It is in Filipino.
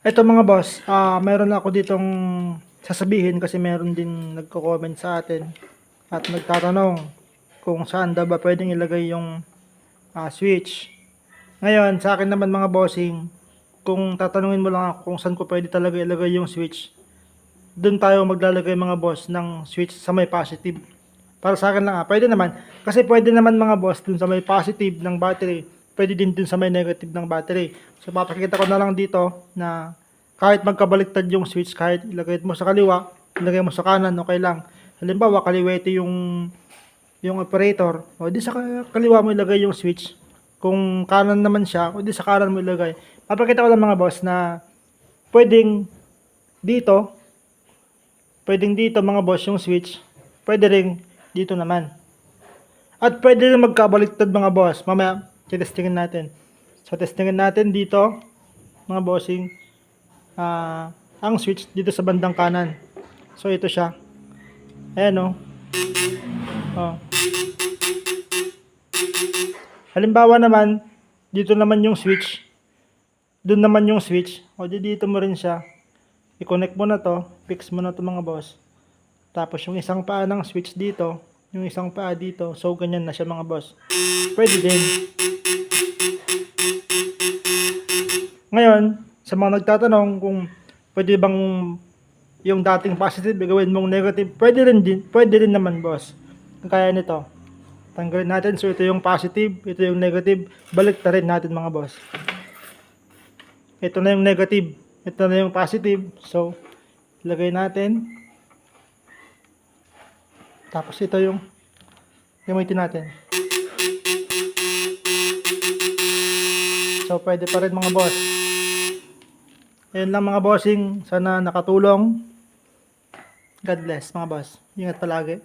Eto mga boss, meron ako ditong sasabihin kasi meron din nagko-comment sa atin at nagtatanong kung saan daw ba pwedeng ilagay yung switch. Ngayon, sa akin naman mga bossing, kung tatanungin mo lang ako kung saan ko pwede talaga ilagay yung switch, doon tayo maglalagay mga boss ng switch sa may positive. Para sa akin lang pwede naman. Kasi pwede naman mga boss dun sa may positive ng battery, pwede din dun sa may negative ng battery. So papakita ko na lang dito na kahit magkabaliktad yung switch, kahit ilagay mo sa kaliwa, ilagay mo sa kanan, okay lang. Halimbawa, kaliwete yung operator, o di sa kaliwa mo ilagay yung switch. Kung kanan naman siya, o di sa kanan mo ilagay. Papakita ko lang mga boss na pwedeng dito, mga boss yung switch, pwede rin dito naman. At pwede rin magkabaliktad mga boss. Mamaya, testingin natin. So, testingin natin dito, mga bossing, ang switch dito sa bandang kanan. So, ito siya. Ayan o. Oh. Halimbawa naman, dito naman yung switch. Doon naman yung switch. O, dito mo rin siya. I-connect mo na to. Fix mo na to mga boss. Tapos yung isang paa ng switch dito, yung isang paa dito, so ganyan na siya mga boss. Pwede din. Ngayon, sa mga nagtatanong kung pwede bang yung dating positive gawin mong negative, pwede rin naman boss. Kaya nito, tanggalin natin. So ito yung positive, ito yung negative, balik na rin natin mga boss. Ito na yung negative, ito na yung positive, so ilagay natin. Tapos ito yung gamitin natin. So pwede pa rin mga boss. Ayun lang mga bossing. Sana nakatulong. God bless mga boss. Ingat palagi.